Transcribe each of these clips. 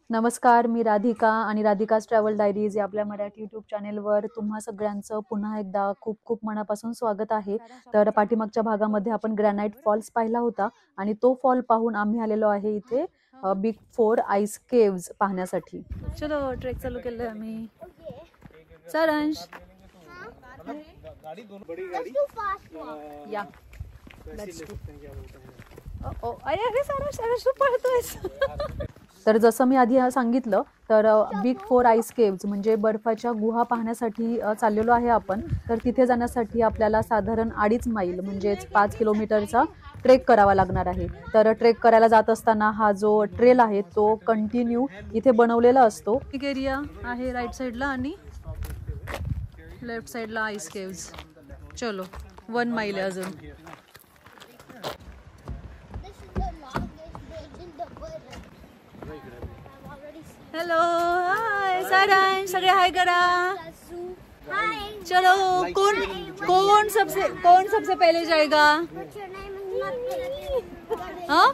नमस्कार, मी राधिका आणि Radhika's travel diaries या आपल्या मराठी यूट्यूब चॅनेलवर तुम्हा सगळ्यांचं पुन्हा एकदा खूप खूप मनापासून स्वागत आहे. तर पाठीमागच्या भागामध्ये आपण ग्रॅनाइट फॉल्स पाहिला होता आणि तो फॉल पाहून आम्ही आलेलो आहे इथे बिग 4 आईस केव्ज पाहण्यासाठी. चलो ट्रेक चालू केलं आम्ही. सारांश या अरे सारांश तू पळतोयस. तर जसं मी आधी सांगितलं तर बिग 4 आईस केव्ज म्हणजे बर्फाच्या गुहा पाहण्यासाठी चाललेलो आहे आपण. तर तिथे जाण्यासाठी आपल्याला साधारण 2.5 मैल म्हणजेच 5 किलोमीटरचा ट्रेक करावा लागणार आहे. तर ट्रेक करायला जात असताना हा जो ट्रेल आहे तो कंटिन्यू इथे बनवलेला असतो. एक एरिया आहे राईट साईडला आणि लेफ्ट साईडला आईस केव्ज. चलो 1 मैल आहे अजून. हेलो हाय सारांश, सगळे हाय करा. चलो कौन सबसे पहले जाएगा? हाँ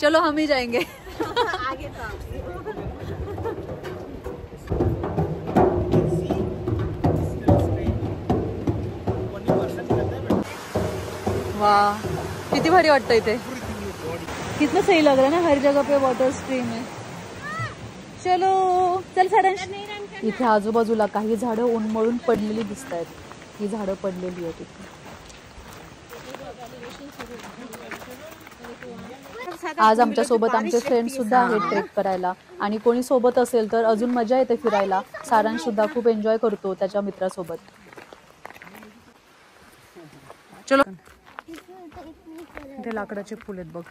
चलो हम ही जाएंगे. वाह किती भारी वाटतं इथे. कितना सही लग रहा है ना, हर जगह पे वाटर स्ट्रीम है. चलो चल सारांश. इथे आजूबाजूला काही झाडं उन्मळून पडलेली दिसत आहेत. ही झाडं पडलेली आहेत इथे. आज आमच्या सोबत आमचे फ्रेंड सुद्धा आहेत ट्रेक करायला आणि कोणी सोबत असेल तर अजून मजा येते फिरायला. सारांश सुद्धा खूप एन्जॉय करतो त्याच्या मित्रासोबत. चलो इथे लाकडाचे फुल आहेत बघ.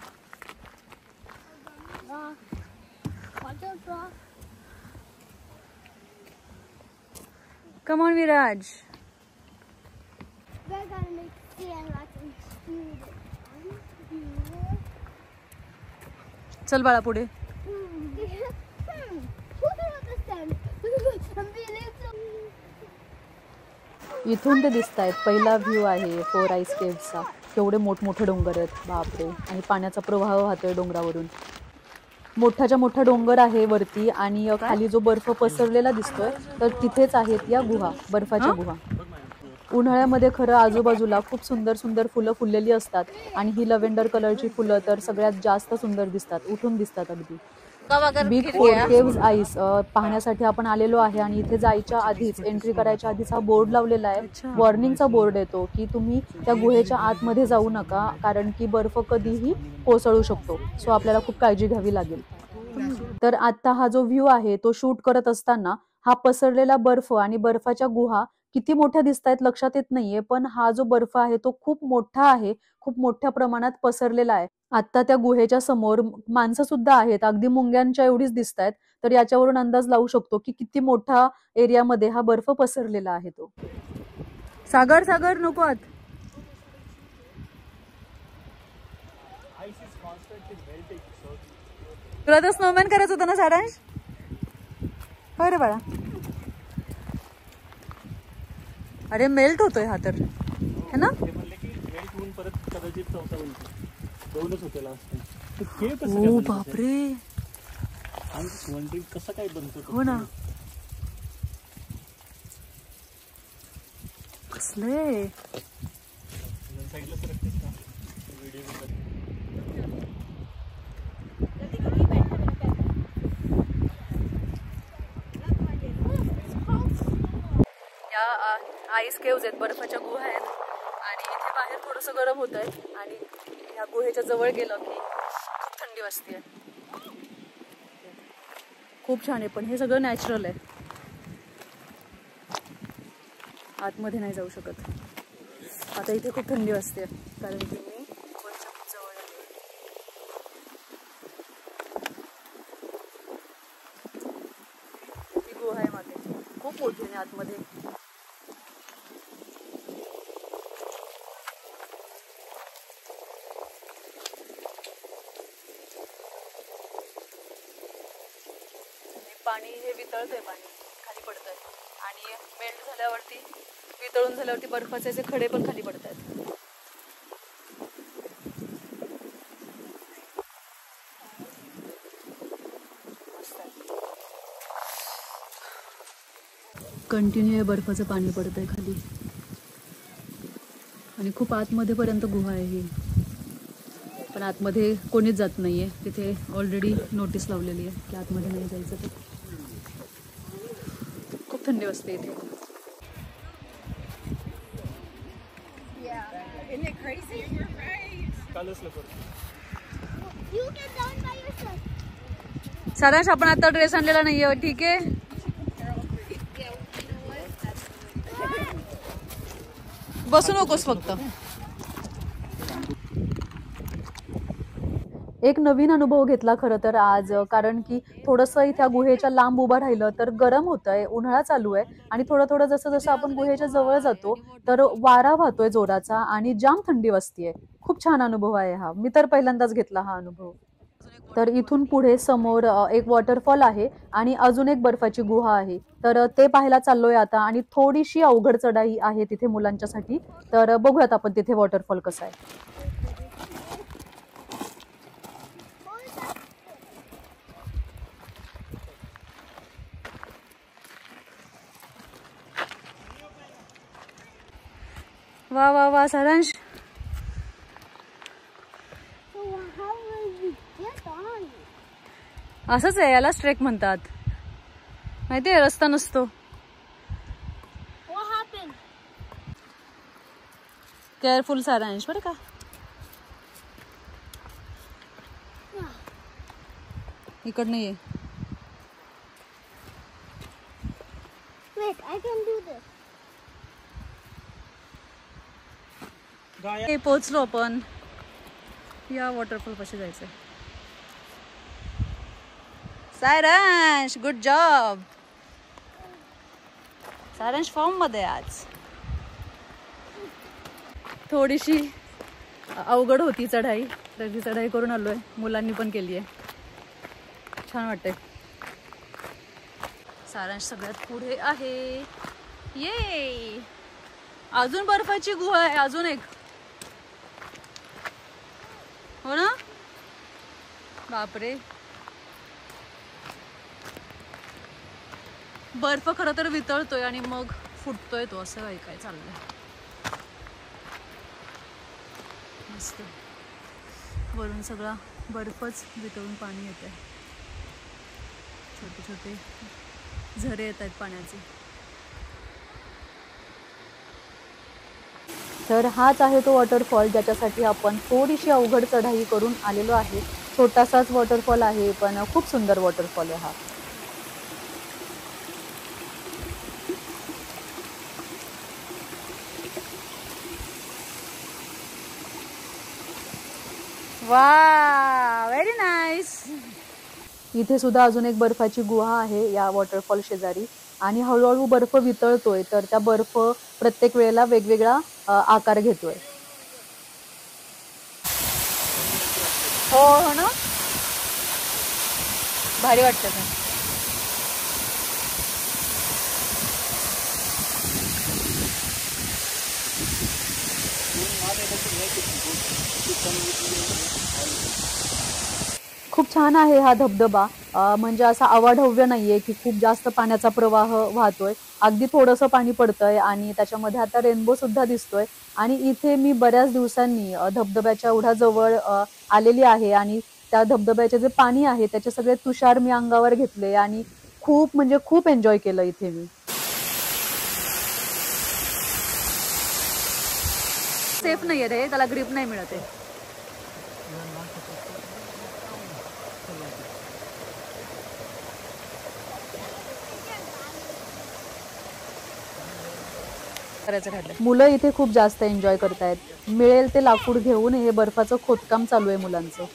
Come on, Viraj. चल बाळा पुढे. इथून ते दिसत आहेत पहिला व्ह्यू आहे 4 आईस केव्जचा. केवढे मोठमोठे डोंगर आहेत बापरे. आणि पाण्याचा प्रवाह वाहतोय डोंगरावरून. मोठाच्या मोठा डोंगर आहे वरती आणि खाली जो बर्फ पसरलेला दिसतोय तर तिथेच आहेत या गुहा, बर्फाच्या गुहा. उन्हाळ्यामध्ये खरं आजूबाजूला खूप सुंदर सुंदर फुलं फुललेली असतात आणि ही लव्हेंडर कलरची फुलं तर सगळ्यात जास्त सुंदर दिसतात, उठून दिसतात अगदी. बिग 4 केव्ज आईस पाहण्यासाठी आपण आलेलो आहे आणि इथे जायच्या आधीच, एंट्री करायच्या आधीच हा बोर्ड लावलेला आहे. वॉर्निंगचा बोर्ड येतो की तुम्ही त्या गुहेच्या आतमध्ये जाऊ नका कारण की बर्फ कधीही कोसळू शकतो. सो आपल्याला खूप काळजी घ्यावी लागेल. तर आता हा जो व्ह्यू आहे तो शूट करत असताना हा पसरलेला बर्फ आणि बर्फाच्या गुहा किती मोठ्या दिसत आहेत लक्षात येत नाहीये, पण हा जो बर्फ आहे तो खूप मोठा आहे, खूप मोठ्या प्रमाणात पसरलेला आहे. आता त्या गुहेच्या समोर माणसं सुद्धा आहेत, अगदी मुंग्यांच्या एवढीच दिसत आहेत. तर याच्यावरून अंदाज लावू शकतो की किती मोठा एरियामध्ये हा बर्फ पसरलेला आहे तो. सागर सागर नको आत. तुला तर स्नोमॅन करायचं होतं ना सारांश? होय रे बाळा. अरे मेल्ट होतोय हा तर है ना. ओ बापरे. कसं काय बनतो हो ना. कसले आईस केव्ज आहेत, बर्फाच्या गुहा आहेत आणि इथे बाहेर थोडंसं गरम होत आहे आणि या गुहेच्या जवळ गेलं की खूप थंडी वाजते. खूप छान आहे पण हे सगळं नॅचरल आहे. आतमध्ये नाही जाऊ शकत. आता इथे खूप थंडी वाजते कारण की मी वरच्या खूप जवळ आहे. ही गुहा आहे मागे, खूप मोठी आहे आतमध्ये. पाणी हे वितळतंय, पाणी खाली पडतंय आणि मेल्ट झाल्यावरती, वितळून झाल्यावरती बर्फाचे असे खडे पण खाली पडत आहेत. कंटिन्यू हे बर्फाचं पाणी पडतंय खाली आणि खूप आतमध्ये पर्यंत गुहा आहे ही, पण आतमध्ये कोणीच जात नाहीये. तिथे ऑलरेडी नोटीस लावलेली आहे की आतमध्ये नाही जायचं. ते खूप थंडी वाजते इथे. सारांश आपण आता ड्रेस आणलेला नाहीये, ठीक आहे. बसू नकोस फक्त. एक नवीन अनुभव घेतला खरं तर आज, कारण की थोडंसं इथे गुहेच्या लांब उभं राहिलं तर गरम होतंय, उन्हाळा चालू आहे आणि थोडं थोडं जसं जसं आपण गुहेच्या जवळ जातो तर वारा वाहतोय जोराचा आणि जाम थंडी वाजतीये. खूप छान अनुभव आहे हा. मी तर पहिल्यांदाच घेतला हा अनुभव. तर इथून पुढे समोर एक वॉटरफॉल आहे आणि अजून एक बर्फाची गुहा आहे. तर ते पाहायला चाललोय आता आणि थोडीशी अवघड चढाई आहे तिथे मुलांच्यासाठी. तर बघूयात आपण तिथे वॉटरफॉल कसा आहे. वा वा वा सारांश, असंच आहे, याला ट्रेक म्हणतात. माहितीये, रस्ता नसतो. केअरफुल सारांश, बरं का. इकडनं ये. पोहोचलो आपण. या वॉटरफॉल पाशी जायचंय. सारांश, गुड जॉब. सारांश फॉर्म मध्ये आज. थोडीशी अवघड होती चढाई, तर ती चढाई करून आलोय. मुलांनी पण केली आहे. छान वाटतंय. सारांश सगळ्यात पुढे आहे. ये, अजून बर्फाची गुहा आहे, अजून एक. हो ना, बापरे. बर्फ खरं तर वितळतोय आणि मग फुटतोय तो, असं काही काय चाललंय. मस्त. वरून सगळा बर्फच वितळून पाणी येत आहे. छोटे छोटे झरे येत आहेत पाण्याचे. तर हाच आहे तो वॉटरफॉल ज्याच्यासाठी आपण थोडीशी अवघड चढाई करून आलेलो आहे. छोटासाच वॉटरफॉल आहे, पण खूप सुंदर वॉटरफॉल आहे हा. वा, व्हेरी नाईस. इथे सुद्धा अजून एक बर्फाची गुहा आहे या वॉटरफॉल शेजारी आणि हळूहळू बर्फ वितळतोय. तर त्या बर्फ प्रत्येक वेळेला वेगवेगळा आकार घेतोय. हो ना, भारी वाटतं का. खूप छान आहे हा धबधबा. म्हणजे असा अवाढव्य नाहीये की खूप जास्त पाण्याचा प्रवाह वाहतोय. अगदी थोडंसं पाणी पडतंय आणि त्याच्यामध्ये आता रेनबो सुद्धा दिसतोय. आणि इथे मी बऱ्याच दिवसांनी धबधब्याच्या एवढ्या जवळ आलेली आहे आणि त्या धबधब्याचे जे पाणी आहे त्याचे सगळे तुषार मी अंगावर घेतले आणि खूप म्हणजे खूप एन्जॉय केलं इथे मी. सेफ नाहीये रे, त्याला ग्रिप नाही मिळत आहे. मुलं इथे खूप जास्त एन्जॉय करतायत. मिळेल ते लाकूड घेऊन हे बर्फाचं खोदकाम चालू आहे मुलांचं.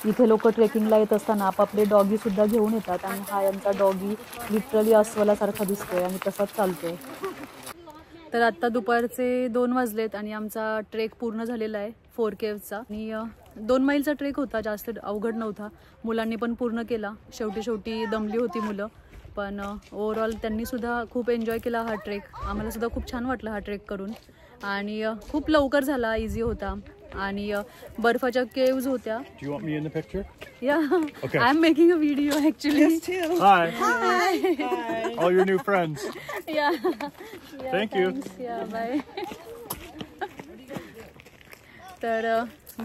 इथे लोक ट्रेकिंगला येत असताना आपापले डॉगी सुद्धा घेऊन येतात आणि हा यांचा डॉगी लिटरली अस्वलासारखा दिसतोय आणि तसाच चालतोय. तर आत्ता दुपारचे 2 वाजलेत आणि आमचा ट्रेक पूर्ण झालेला आहे 4 केव्हचा. आणि 2 मैलचा ट्रेक होता, जास्त अवघड नव्हता. मुलांनी पण पूर्ण केला. शेवटी दमली होती मुलं, पण ओव्हरऑल त्यांनी सुद्धा खूप एन्जॉय केला हा ट्रेक. आम्हाला सुद्धा खूप छान वाटलं हा ट्रेक करून आणि खूप लवकर झाला, इझी होता. आणि बर्फाच्या केव्ज होत्या. Do you want me in the picture? Yeah, Okay. I'm making a video actually. Yes, too. Hi. Hi. All your new friends. Yeah. Thank you. Thanks. Yeah, bye. तर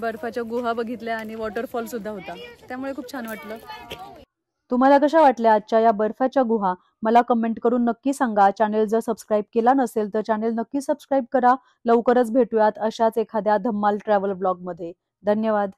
बर्फाच्या गुहा बघितल्या आणि वॉटरफॉल सुद्धा होता, त्यामुळे खूप छान वाटलं. तुम्हाला कशा वाटल्या आजच्या या बर्फाच्या गुहा मला कमेंट करून नक्की सांगा. चॅनल जर सबस्क्राईब केला नसेल तर चॅनल नक्की सबस्क्राईब करा. लवकरच भेटूयात अशाच एखाद्या धम्माल ट्रॅव्हल ब्लॉग मध्ये. धन्यवाद.